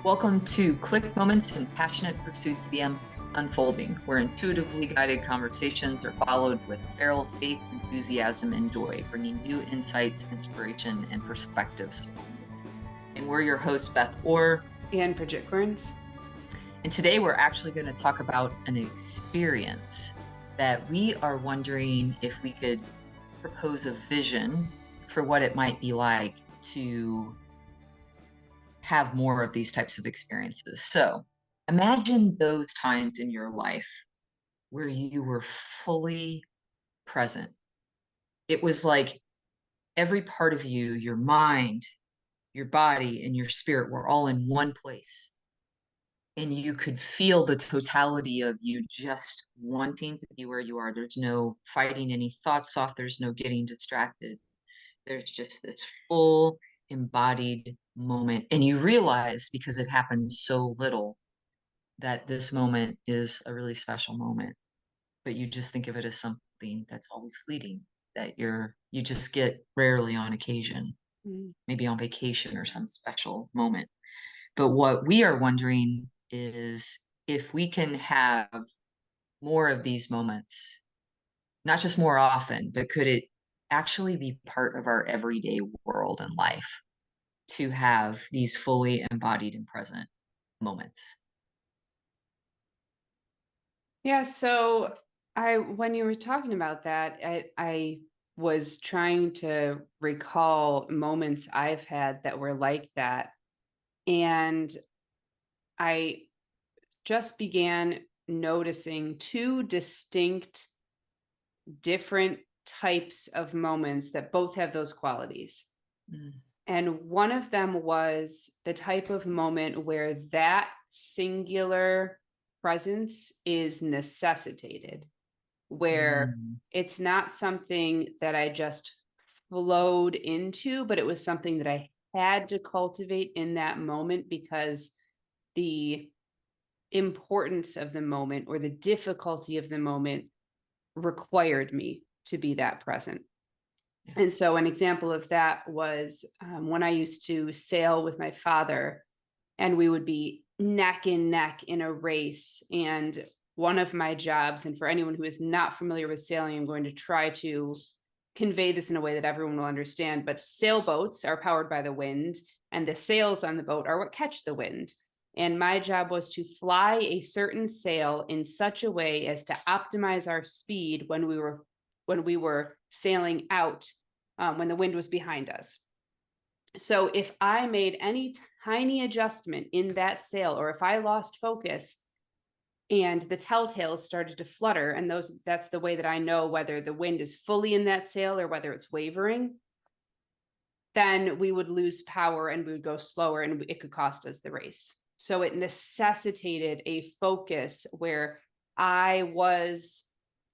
Welcome to Click Moments and Passionate Pursuits, the Unfolding, where intuitively guided conversations are followed with feral faith, enthusiasm, and joy, bringing new insights, inspiration, and perspectives. And we're your hosts, Beth and Bridget Burns. And today we're actually going to talk about an experience that we are wondering if we could propose a vision for what it might be like to have more of these types of experiences. So imagine those times in your life where you were fully present. It was like every part of you, your mind, your body, and your spirit were all in one place. And you could feel the totality of you just wanting to be where you are. There's no fighting any thoughts off, there's no getting distracted. There's just this full embodied moment. And you realize, because it happens so little, that this moment is a really special moment. But you just think of it as something that's always fleeting, that you just get rarely on occasion, maybe on vacation or some special moment. But what we are wondering is if we can have more of these moments, not just more often, but could it actually be part of our everyday world and life to have these fully embodied and present moments? Yeah, so when you were talking about that, I was trying to recall moments I've had that were like that. And I just began noticing two distinct, different types of moments that both have those qualities. Mm. And one of them was the type of moment where that singular presence is necessitated, where Mm. it's not something that I just flowed into, but it was something that I had to cultivate in that moment because the importance of the moment or the difficulty of the moment required me to be that present. Yeah. And so an example of that was when I used to sail with my father, and we would be neck and neck in a race. And one of my jobs, and for anyone who is not familiar with sailing, I'm going to try to convey this in a way that everyone will understand. But sailboats are powered by the wind, and the sails on the boat are what catch the wind. And my job was to fly a certain sail in such a way as to optimize our speed when we were sailing out, when the wind was behind us. So if I made any tiny adjustment in that sail, or if I lost focus and the telltales started to flutter, and that's the way that I know whether the wind is fully in that sail or whether it's wavering, then we would lose power and we would go slower and it could cost us the race. So it necessitated a focus where I was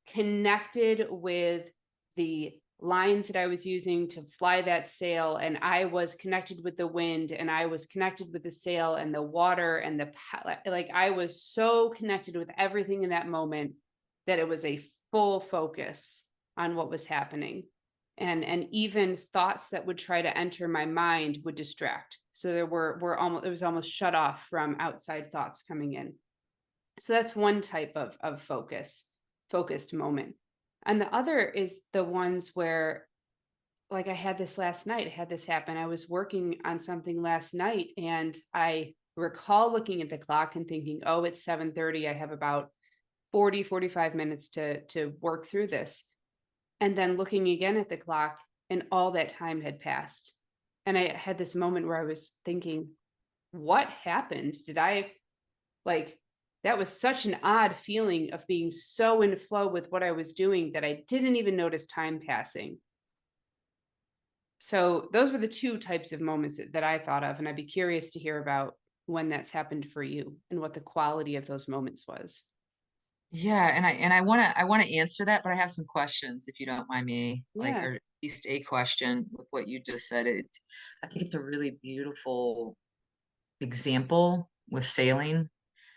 connected with the lines that I was using to fly that sail, and I was connected with the wind, and I was connected with the sail and the water and like I was so connected with everything in that moment that it was a full focus on what was happening. And even thoughts that would try to enter my mind would distract. So it was almost shut off from outside thoughts coming in. So that's one type of focused moment. And the other is the ones where, like, I had this last night, I had this happen. I was working on something last night, and I recall looking at the clock and thinking, oh, it's 7:30. I have about 45 minutes to work through this. And then looking again at the clock, and all that time had passed. And I had this moment where I was thinking, what happened? Did I, like, that was such an odd feeling of being so in flow with what I was doing that I didn't even notice time passing. So those were the two types of moments that I thought of, and I'd be curious to hear about when that's happened for you and what the quality of those moments was. Yeah, and I want to answer that, but I have some questions if you don't mind me, like, Yeah. or at least a question with what you just said. I think it's a really beautiful example with sailing.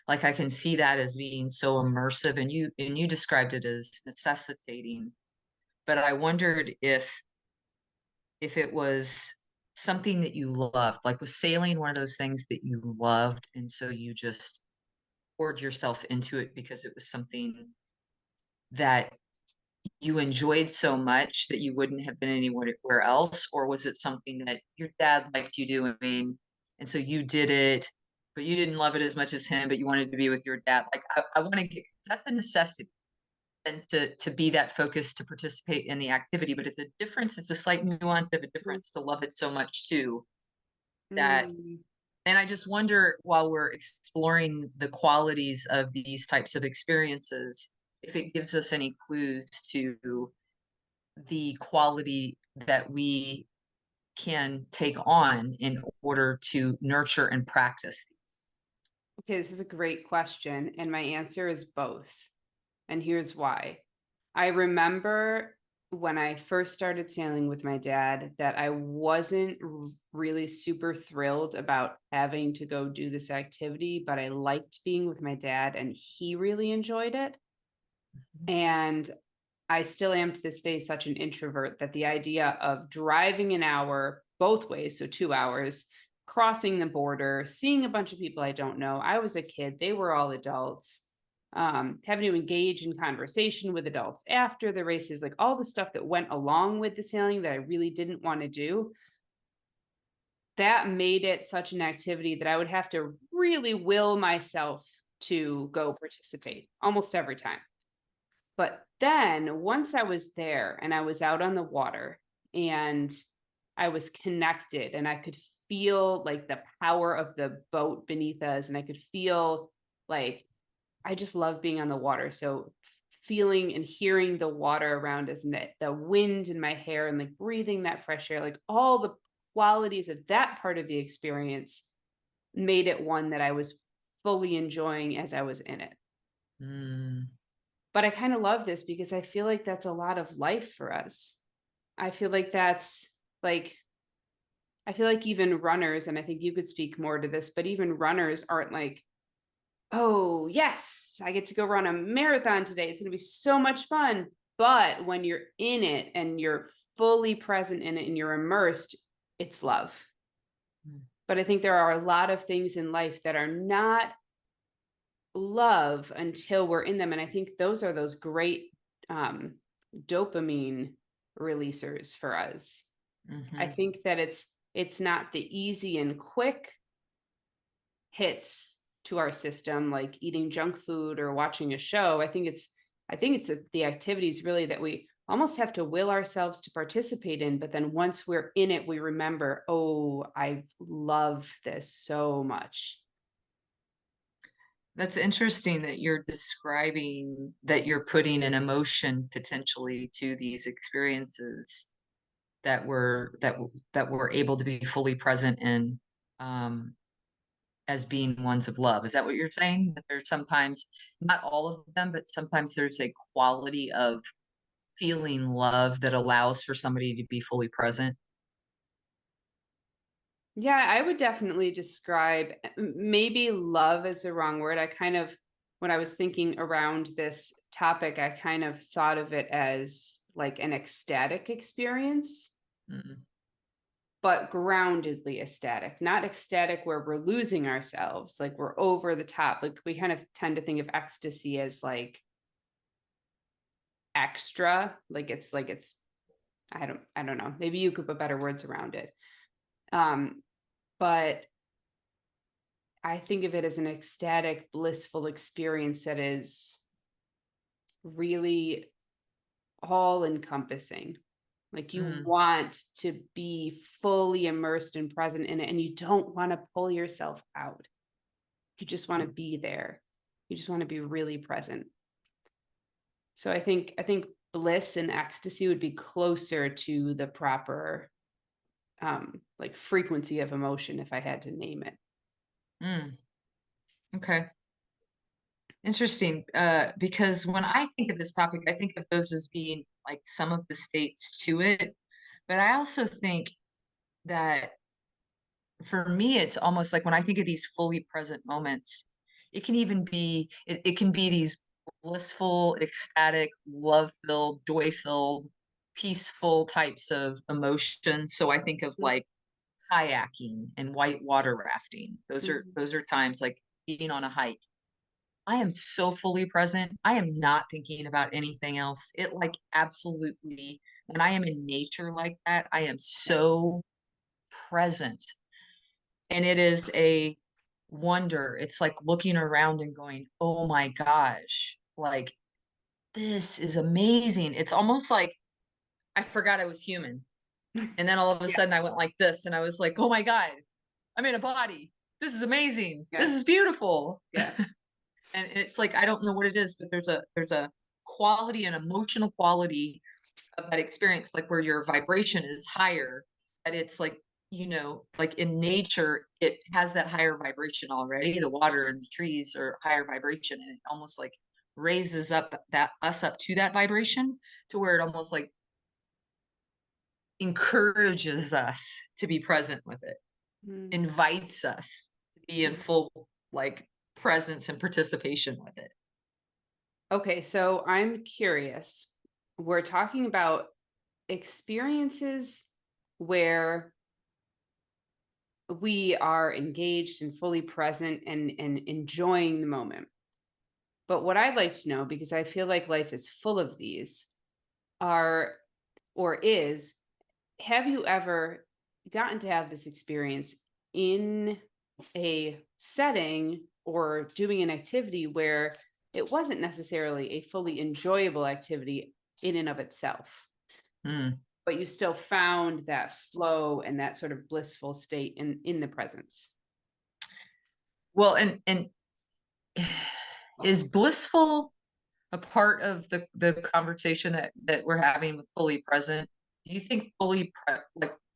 Like, I can see that as being so immersive, and you described it as necessitating. But I wondered if it was something that you loved? Like, was sailing one of those things that you loved, and so you just poured yourself into it because it was something that you enjoyed so much that you wouldn't have been anywhere else? Or was it something that your dad liked you doing, and so you did it, but you didn't love it as much as him, but you wanted to be with your dad? Like, I wanna get 'cause that's a necessity, and to be that focused to participate in the activity, but it's a slight nuance of a difference to love it so much too, that Mm. and I just wonder, while we're exploring the qualities of these types of experiences, if it gives us any clues to the quality that we can take on in order to nurture and practice these. Okay, this is a great question, and my answer is both. And here's why. I remember when I first started sailing with my dad that I wasn't really super thrilled about having to go do this activity, but I liked being with my dad and he really enjoyed it. And I still am to this day such an introvert that the idea of driving an hour both ways, so 2 hours, crossing the border, seeing a bunch of people I don't know. I was a kid, they were all adults. Having to engage in conversation with adults after the races, like all the stuff that went along with the sailing that I really didn't want to do, that made it such an activity that I would have to really will myself to go participate almost every time. But then once I was there and I was out on the water and I was connected and I could feel like the power of the boat beneath us and I could feel like I just love being on the water. So feeling and hearing the water around us and the wind in my hair and like breathing that fresh air, like all the qualities of that part of the experience made it one that I was fully enjoying as I was in it. Mm, But I kind of love this because I feel like that's a lot of life for us. I feel like that's like, I feel like even runners, and I think you could speak more to this, but even runners aren't like, oh, yes, I get to go run a marathon today. It's going to be so much fun. But when you're in it and you're fully present in it and you're immersed, it's love. mm, But I think there are a lot of things in life that are not love until we're in them. And I think those are those great um, dopamine releasers for us. I mhm. think that it's not the easy and quick hits to our system like eating junk food or watching a show. I think it's the activities really that we almost have to will ourselves to participate in, but then once we're in it we remember, oh, I love this so much. That's interesting that you're describing that you're putting an emotion potentially to these experiences that we're able to be fully present in, um, as being ones of love. Is that what you're saying? That there's sometimes, not all of them, but sometimes there's a quality of feeling love that allows for somebody to be fully present? Yeah, I would definitely describe maybe love is the wrong word. I kind of, when I was thinking around this topic, I kind of thought of it as like an ecstatic experience, Mm, but groundedly ecstatic, not ecstatic where we're losing ourselves, like we're over the top. Like we kind of tend to think of ecstasy as like it's I don't know. Maybe you could put better words around it. Um, but I think of it as an ecstatic, blissful experience that is really all encompassing. Like you mm, want to be fully immersed and present in it, and you don't want to pull yourself out. You just want to be there. You just want to be really present. So I think bliss and ecstasy would be closer to the proper like frequency of emotion if I had to name it. mm, okay. Interesting, because when I think of this topic, I think of those as being like some of the states to it, but I also think that for me, it's almost like when I think of these fully present moments, it can be these blissful, ecstatic, love-filled, joy-filled, peaceful types of emotions. So I think of Mhm. like kayaking and white water rafting. Mhm. Those are times like being on a hike. I am so fully present. I am not thinking about anything else. It like absolutely, when I am in nature like that, I am Yeah. so present. And it is a wonder. It's like looking around and going, oh my gosh, like this is amazing. It's almost like I forgot I was human. And then all of a Yeah. sudden I went like this and I was like, oh my God, I'm in a body. This is amazing. This Yes. is beautiful. Yeah. And it's like I don't know what it is, but there's a quality, an emotional quality of that experience, like where your vibration is higher, that it's like, like in nature, it has that higher vibration already. The water and the trees are higher vibration, and it almost like raises up that us up to that vibration to where it almost like encourages us to be present with it, Mm. invites us to be in Mm. full like presence and participation with it. Okay, so I'm curious. We're talking about experiences where we are engaged and fully present and enjoying the moment. But what I'd like to know, because I feel like life is full of these, are or is, have you ever gotten to have this experience in a setting or doing an activity where it wasn't necessarily a fully enjoyable activity in and of itself, Mm. but you still found that flow and that sort of blissful state in the presence? Well, and is blissful a part of the conversation that we're having with fully present? Do you think like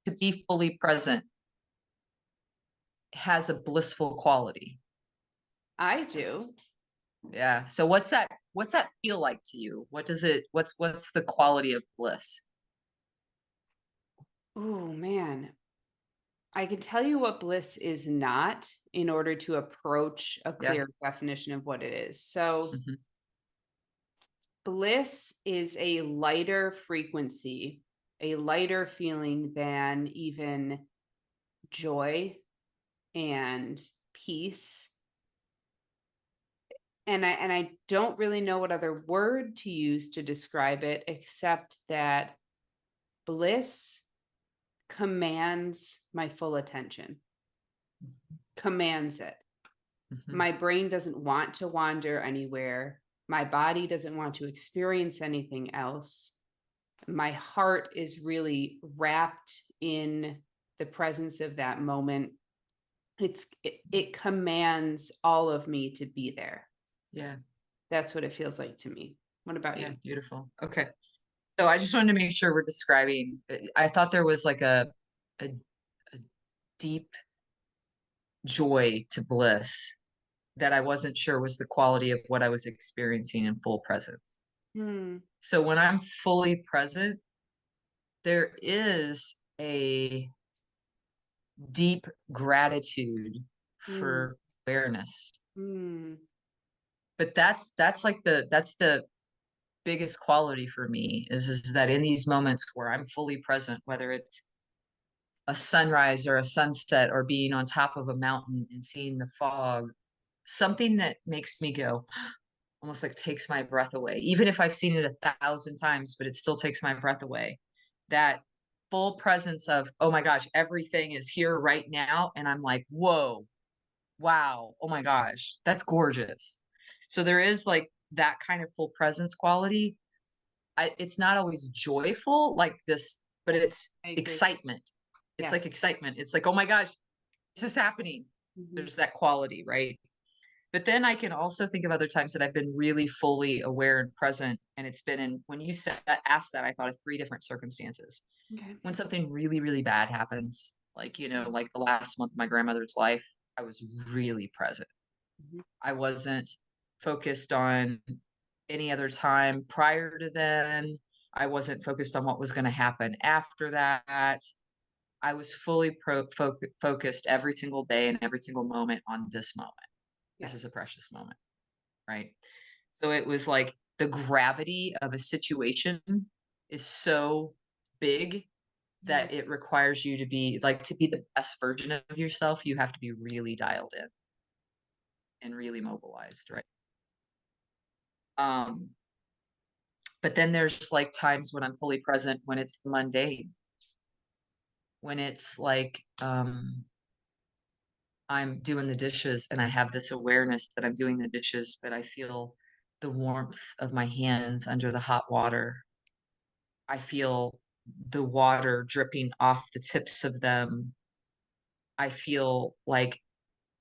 to be fully present has a blissful quality? I do. Yeah. So what's that feel like to you? What's the quality of bliss? Oh man, I can tell you what bliss is not in order to approach a Yeah. clear definition of what it is. So, Hmm. bliss is a lighter frequency, a lighter feeling than even joy and peace. And I don't really know what other word to use to describe it except that bliss commands my full attention. Commands it. Hmm. My brain doesn't want to wander anywhere. My body doesn't want to experience anything else. My heart is really wrapped in the presence of that moment. It commands all of me to be there. Yeah. That's what it feels like to me. What about Yeah. you? Beautiful. Okay. So I just wanted to make sure we're describing. I thought there was like a, a deep joy to bliss that I wasn't sure was the quality of what I was experiencing in full presence. Hmm. So when I'm fully present, there is a deep gratitude Hmm. for awareness. Hmm. But that's like that's the biggest quality for me is that in these moments where I'm fully present, whether it's a sunrise or a sunset or being on top of a mountain and seeing the fog, something that makes me go, almost like takes my breath away, even if I've seen it 1,000 times, but it still takes my breath away. That full presence of, oh my gosh, everything is here right now. And I'm like, whoa, wow, oh my gosh, that's gorgeous. So there is like that kind of full presence quality. It's not always joyful like this, but Yes, it's I agree. excitement. It's like Yes. excitement. It's like, oh my gosh, this is happening. Mhm. There's that quality, right? But then I can also think of other times that I've been really fully aware and present. And it's been in when you said asked that, I thought of three different circumstances. Okay. When something really, really bad happens, like, like the last month of my grandmother's life, I was really present. Mhm. I wasn't focused on any other time prior to then. I wasn't focused on what was going to happen after that. I was fully focused every single day and every single moment on this moment. This is a Yes. precious moment, right? So it was like the gravity of a situation is so big that it requires you to be like, to be the best version of yourself, you have to be really dialed in and really mobilized, right? Um, but then there's like times when I'm fully present when it's the mundane, when it's like, I'm doing the dishes and I have this awareness that I'm doing the dishes, but I feel the warmth of my hands under the hot water. I feel the water dripping off the tips of them. I feel like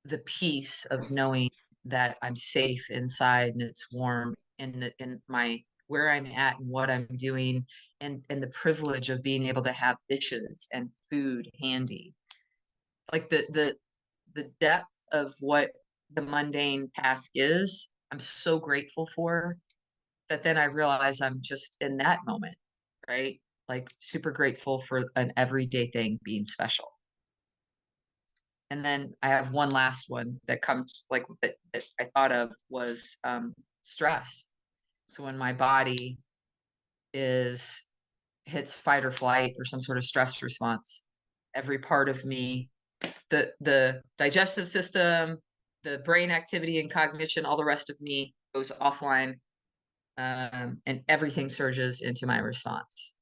the peace of knowing that I'm safe inside and it's warm and the in my where I'm at and what I'm doing and the privilege of being able to have dishes and food handy. Like the depth of what the mundane task is, I'm so grateful for that then I realize I'm just in that moment, right? Like super grateful for an everyday thing being special. And then I have one last one that comes like that I thought of was stress. So when my body is hits fight or flight or some sort of stress response, every part of me, the digestive system, the brain activity and cognition, all the rest of me goes offline, and everything surges into my response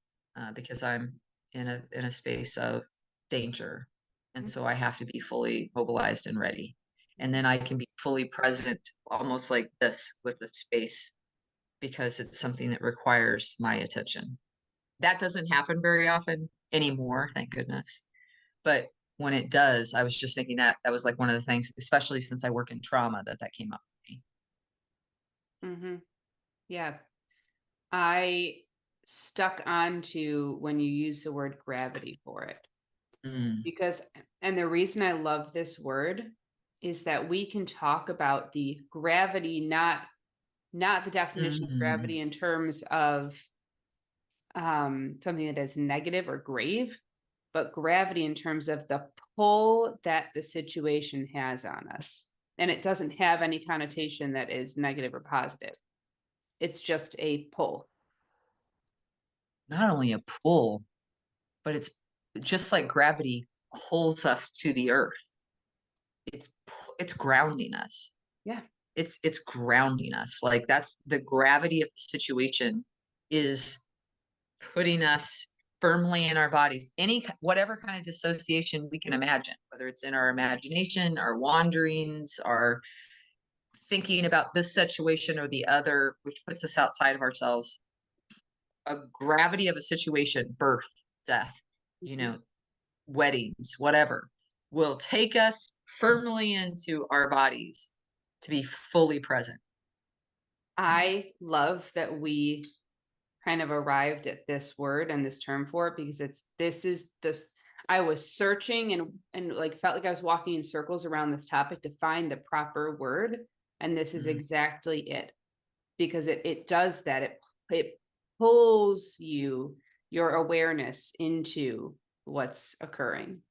because I'm in a space of danger, and so I have to be fully mobilized and ready, and then I can be fully present, almost like this with the space, because it's something that requires my attention. That doesn't happen very often anymore, thank goodness. But when it does, I was just thinking that that was like one of the things, especially since I work in trauma, that that came up for me. Hmm. Yeah. I stuck on to when you use the word gravity for it Mm, because, and the reason I love this word is that we can talk about the gravity, not the definition of mm, gravity in terms of something that is negative or grave, but gravity in terms of the pull that the situation has on us. And it doesn't have any connotation that is negative or positive. It's just a pull. not only a pull, but it's just like gravity pulls us to the earth. It's grounding us. Yeah. It's grounding us. Like that's the gravity of the situation is putting us firmly in our bodies. Whatever kind of dissociation we can imagine, whether it's in our imagination, our wanderings, our thinking about this situation or the other, which puts us outside of ourselves, a gravity of a situation, birth, death, you Mhm. know, weddings, whatever, will take us firmly into our bodies to be fully present. I love that we kind of arrived at this word and this term for it because this is this I was searching and like felt like I was walking in circles around this topic to find the proper word, and this is Mm, exactly it, because it does that. It pulls your awareness into what's occurring.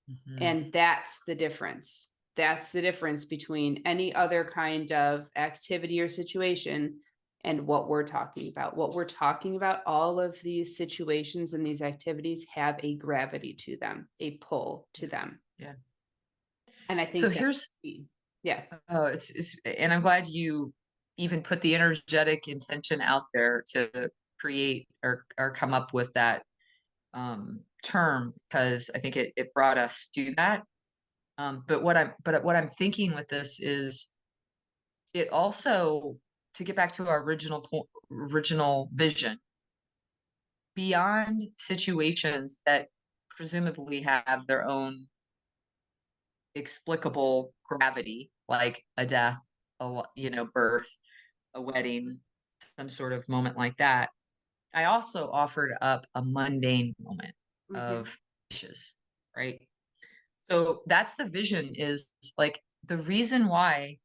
mhm. And that's the difference. That's the difference between any other kind of activity or situation and what we're talking about. What we're talking about, all of these situations and these activities have a gravity to them, a pull to Yeah, them. yeah. And I So think that, here's yeah. oh, and I'm glad you even put the energetic intention out there to create or come up with that term, because I think it brought us to that. But what I'm thinking with this is it also, to get back to our original vision, beyond situations that presumably have their own explicable gravity, like a death, birth, a wedding, some sort of moment like that. I also offered up a mundane moment Mhm. of dishes, right? So that's the vision, is like the reason why,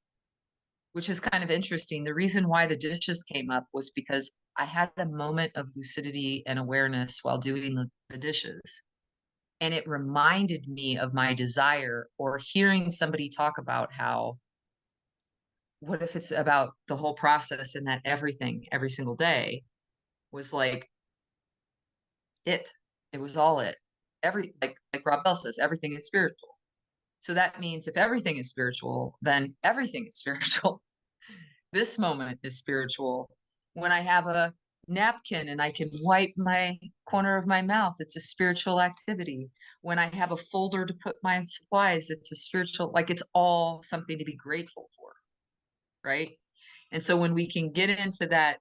which is kind of interesting. The reason why the dishes came up was because I had a moment of lucidity and awareness while doing the dishes. And it reminded me of my desire, or hearing somebody talk about how, what if it's about the whole process and that everything every single day was like it. It was all it. Like Rob Bell says, everything is spiritual. So that means if everything is spiritual, then everything is spiritual. This moment is spiritual. When I have a napkin and I can wipe my corner of my mouth, it's a spiritual activity. When I have a folder to put my supplies, it's a spiritual, like it's all something to be grateful for, right? And so when we can get into that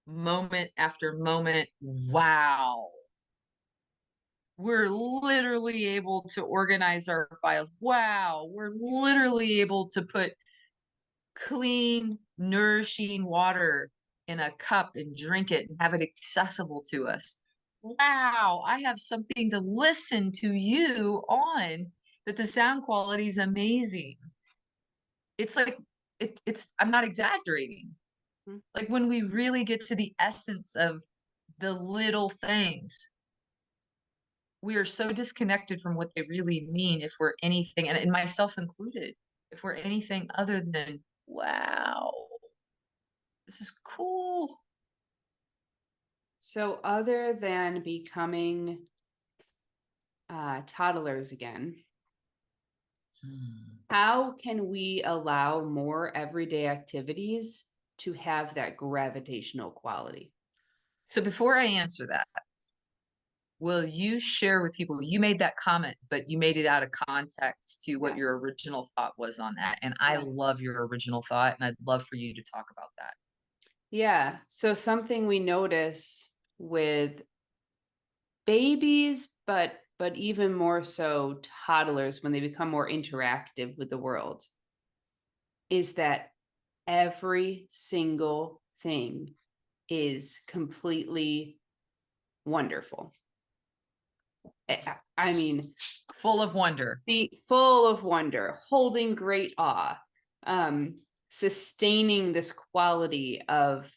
moment after moment, wow, we're literally able to organize our files. Wow, we're literally able to put clean, nourishing water in a cup and drink it and have it accessible to us. Wow, I have something to listen to you on that the sound quality is amazing. It's like it's I'm not exaggerating. Mhm. Like when we really get to the essence of the little things, we are so disconnected from what they really mean if we're anything, and myself included, if we're anything other than, wow, this is cool. So other than becoming toddlers again, Hmm. how can we allow more everyday activities to have that gravitational quality? So before I answer that, will you share with people, you made that comment, but you made it out of context to what Yeah. your original thought was on that. And I Yeah. love your original thought, and I'd love for you to talk about that. Yeah. So something we notice with babies, but even more so toddlers when they become more interactive with the world, is that every single thing is completely wonderful. I mean, Full of wonder. be full of wonder, holding great awe, um, sustaining this quality of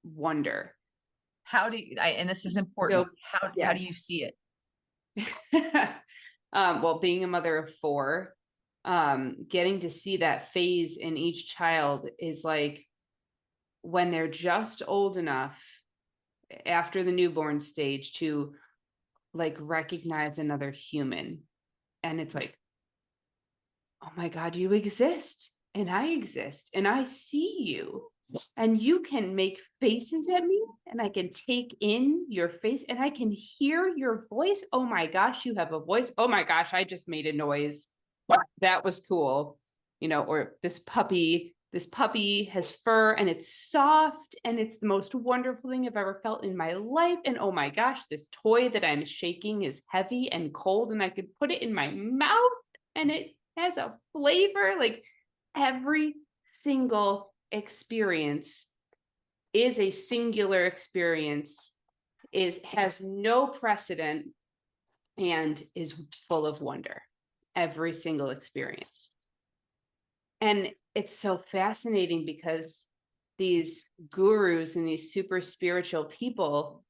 wonder. How do you, and this is So, important. How yeah. do you see it? Well, being a mother of four, getting to see that phase in each child is like when they're just old enough after the newborn stage to like recognize another human. And it's like, oh my God, you exist and I exist and I see you. And you can make faces at me and I can take in your face and I can hear your voice. Oh my gosh, you have a voice. Oh my gosh, I just made a noise. That was cool. Or this puppy has fur and it's soft and it's the most wonderful thing I've ever felt in my life. And oh my gosh, this toy that I'm shaking is heavy and cold and I could put it in my mouth and it has a flavor. Like every single experience is a singular experience, is has no precedent, and is full of wonder. Every single experience. And it's so fascinating because these gurus and these super spiritual people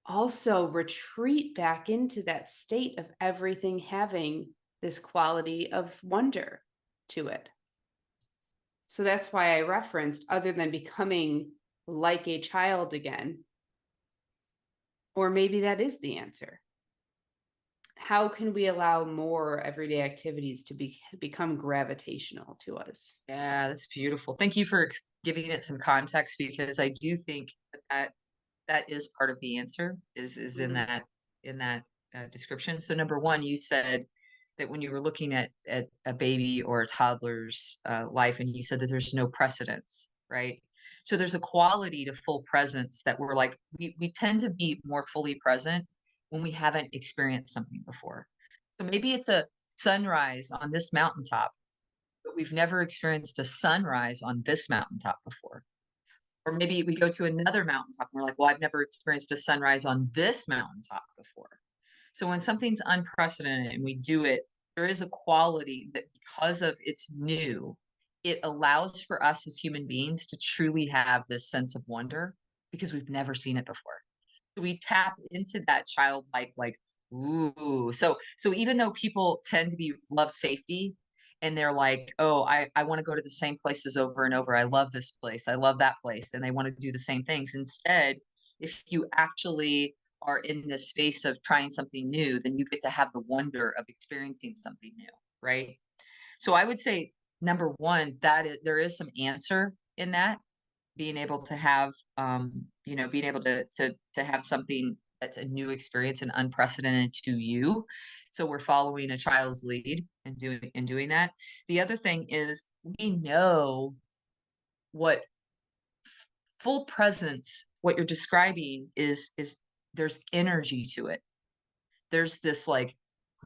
also retreat back into that state of everything having this quality of wonder to it. So that's why I referenced, other than becoming like a child again, or maybe that is the answer. How can we allow more everyday activities to become gravitational to us? Yeah, that's beautiful. Thank you for giving it some context, because I do think that is part of the answer, is in Mhm. that description. So number one, you said that when you were looking at a baby or a toddler's life, and you said that there's no precedence, right? So there's a quality to full presence that we're like, we tend to be more fully present when we haven't experienced something before. So maybe it's a sunrise on this mountaintop, but we've never experienced a sunrise on this mountaintop before. Or maybe we go to another mountaintop and we're like, well, I've never experienced a sunrise on this mountaintop before. So when something's unprecedented and we do it, there is a quality that, because of it's new, it allows for us as human beings to truly have this sense of wonder because we've never seen it before. So we tap into that childlike, like, ooh. So even though people tend to be love safety, and they're like, oh, I want to go to the same places over and over. I love this place. I love that place. And they want to do the same things. Instead, if you actually are in this space of trying something new, then you get to have the wonder of experiencing something new, right? So I would say number one, there is some answer in that, being able to have, being able to have something that's a new experience and unprecedented to you. So we're following a child's lead and doing that. The other thing is we know what full presence, what you're describing is there's energy to it. There's this like,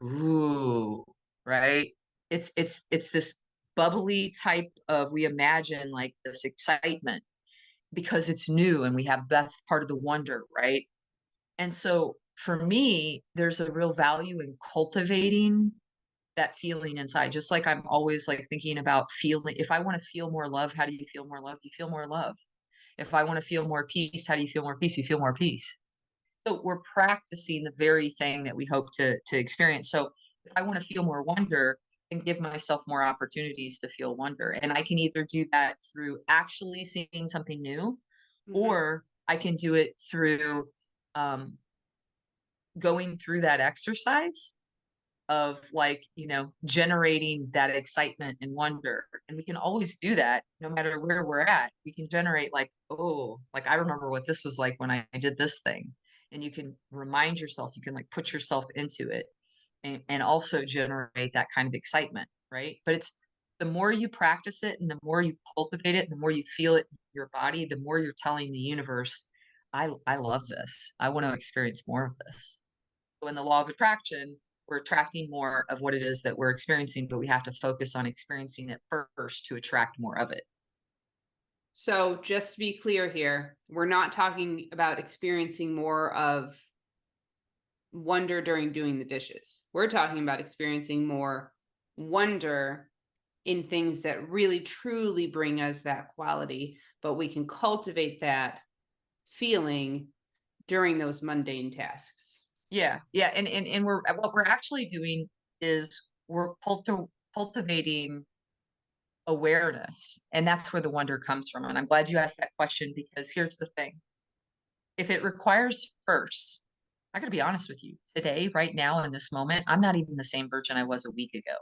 ooh, right? It's this bubbly type of, we imagine like this excitement because it's new and we have, that's part of the wonder, right? And so for me, there's a real value in cultivating that feeling inside. Just like I'm always like thinking about feeling, if I want to feel more love, how do you feel more love? You feel more love. If I want to feel more peace, how do you feel more peace? You feel more peace. So we're practicing the very thing that we hope to experience. So if I want to feel more wonder, then give myself more opportunities to feel wonder. And I can either do that through actually seeing something new, Mhm. or I can do it through um, going through that exercise of like, generating that excitement and wonder. And we can always do that no matter where we're at. We can generate like, oh, like I remember what this was like when I did this thing. And you can remind yourself, you can like put yourself into it and also generate that kind of excitement, right? But it's the more you practice it and the more you cultivate it, the more you feel it in your body, the more you're telling the universe, I love this. I want to experience more of this. So in the law of attraction, we're attracting more of what it is that we're experiencing, but we have to focus on experiencing it first to attract more of it. So just to be clear here, we're not talking about experiencing more of wonder during doing the dishes. We're talking about experiencing more wonder in things that really truly bring us that quality, but we can cultivate that feeling during those mundane tasks. Yeah, yeah, and we're what we're actually doing is we're cultivating awareness, and that's where the wonder comes from. And I'm glad you asked that question because here's the thing: if it requires first, I got to be honest with you. Today, right now, in this moment, I'm not even the same version I was a week ago.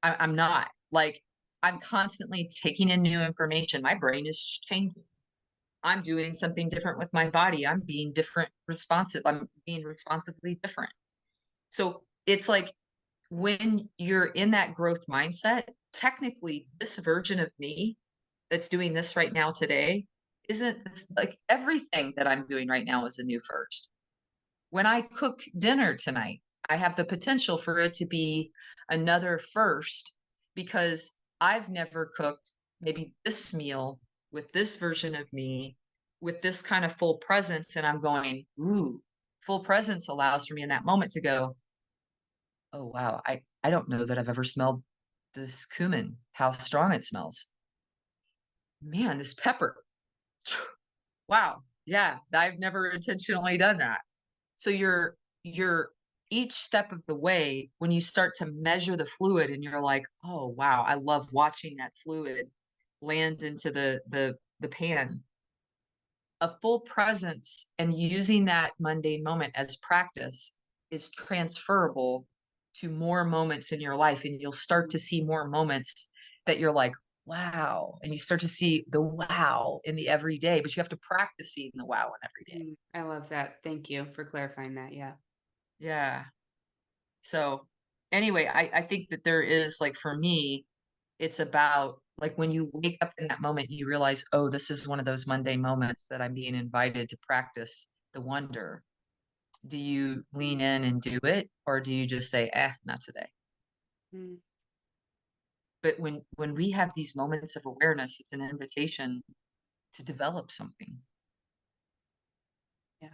I'm not. Like, I'm constantly taking in new information. My brain is changing. I'm doing something different with my body. I'm being different, responsive. I'm being responsively different. So it's like when you're in that growth mindset, technically, this version of me that's doing this right now today isn't like everything that I'm doing right now is a new first. When I cook dinner tonight, I have the potential for it to be another first because I've never cooked maybe this meal with this version of me with this kind of full presence. And I'm going, ooh, full presence allows for me in that moment to go, oh, wow, I don't know that I've ever smelled this cumin, how strong it smells. Man, this pepper. Wow. Yeah, I've never intentionally done that. So you're each step of the way when you start to measure the fluid and you're like, "Oh, wow, I love watching that fluid land into the pan." A full presence and using that mundane moment as practice is transferable to more moments in your life, and you'll start to see more moments that you're like, "Wow," and you start to see the wow in the everyday, but you have to practice seeing the wow in every day. I love that. Thank you for clarifying that. Yeah. Yeah. So, anyway, I think that there is like for me, it's about like when you wake up in that moment, you realize, oh, this is one of those mundane moments that I'm being invited to practice the wonder. Do you lean in and do it, or do you just say, not today? Mm, But when we have these moments of awareness, it's an invitation to develop something, yeah.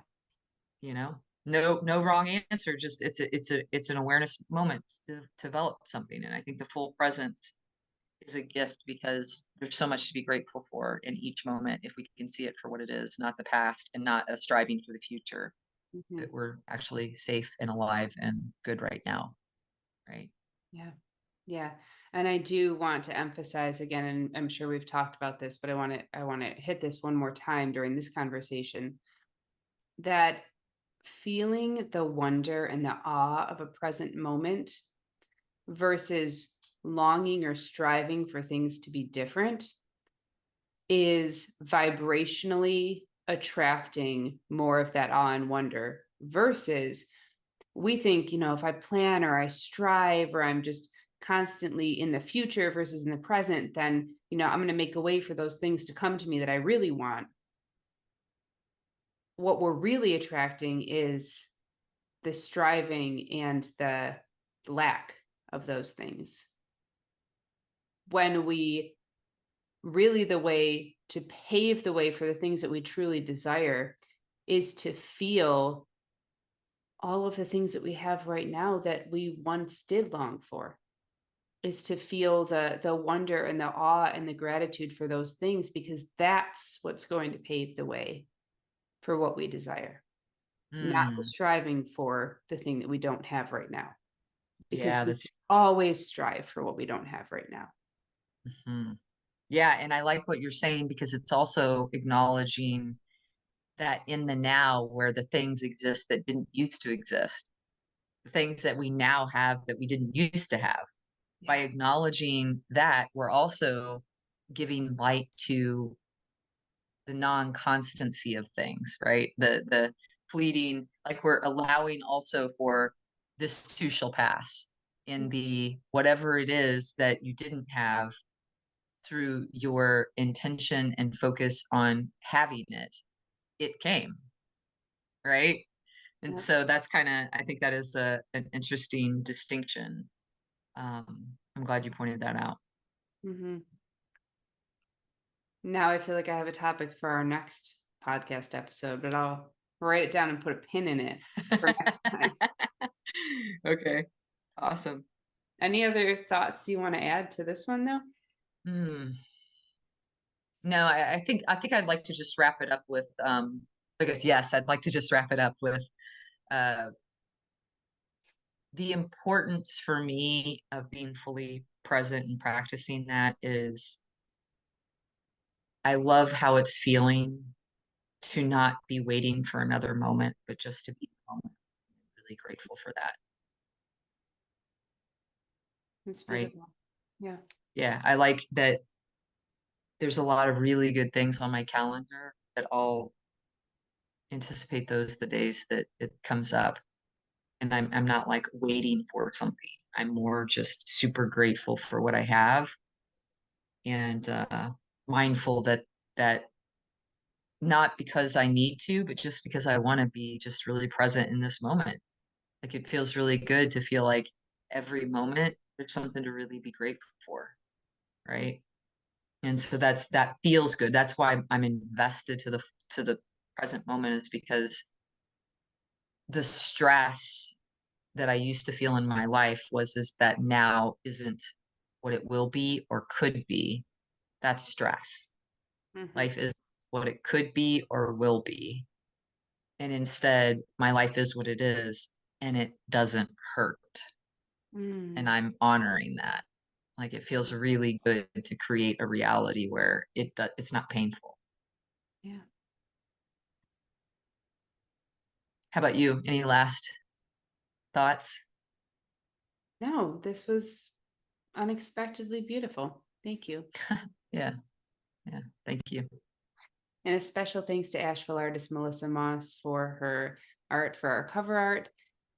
you know? No wrong answer. Just it's an awareness moment to develop something. And I think the full presence is a gift because there's so much to be grateful for in each moment if we can see it for what it is, not the past and not a striving for the future, Mhm. that we're actually safe and alive and good right now, right? Yeah. Yeah. And I do want to emphasize again, and I'm sure we've talked about this, but I want to hit this one more time during this conversation. that feeling the wonder and the awe of a present moment versus longing or striving for things to be different is vibrationally attracting more of that awe and wonder versus we think, if I plan or I strive or I'm just constantly in the future versus in the present, then, I'm going to make a way for those things to come to me that I really want. What we're really attracting is the striving and the lack of those things. When we really, the way to pave the way for the things that we truly desire is to feel all of the things that we have right now that we once did long for, is to feel the wonder and the awe and the gratitude for those things, because that's what's going to pave the way for what we desire, not the striving for the thing that we don't have right now, because we always strive for what we don't have right now. Mm-hmm. Yeah, and I like what you're saying, because it's also acknowledging that in the now, where the things exist that didn't used to exist, the things that we now have that we didn't used to have. Yeah. By acknowledging that, we're also giving light to the non-constancy of things, right? The fleeting, like we're allowing also for this too shall pass, in the whatever it is that you didn't have, through your intention and focus on having it, it came, right? And so that's kind of, I think that is an interesting distinction. I'm glad you pointed that out. Mm-hmm. Now I feel like I have a topic for our next podcast episode, but I'll write it down and put a pin in it for next time. Okay, awesome. Any other thoughts you want to add to this one, though? No, I think I'd like to just wrap it up with, I guess, yes, I'd like to just wrap it up with the importance for me of being fully present and practicing that is, I love how it's feeling to not be waiting for another moment, but just to be in the moment. I'm really grateful for that. That's beautiful. Right? Yeah. Yeah, I like that there's a lot of really good things on my calendar that I'll anticipate those the days that it comes up. And I'm not like waiting for something. I'm more just super grateful for what I have, and mindful that not because I need to, but just because I want to be just really present in this moment. Like, it feels really good to feel like every moment there's something to really be grateful for, right? And so that feels good. That's why I'm invested to the present moment, is because the stress that I used to feel in my life is that now isn't what it will be or could be. That's stress. Mm-hmm. Life is what it could be or will be. And instead, my life is what it is, and it doesn't hurt. And I'm honoring that. Like, it feels really good to create a reality where it's not painful. Yeah. How about you? Any last thoughts? No, this was unexpectedly beautiful. Thank you. Yeah. Thank you. And a special thanks to Asheville artist Melissa Moss for her art, for our cover art.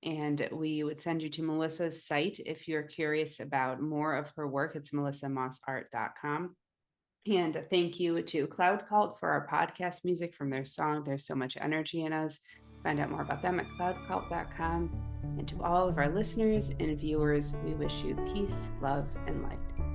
And we would send you to Melissa's site if you're curious about more of her work. It's melissamossart.com. And thank you to Cloud Cult for our podcast music from their song, There's So Much Energy in Us. Find out more about them at cloudcult.com. And to all of our listeners and viewers, we wish you peace, love, and light.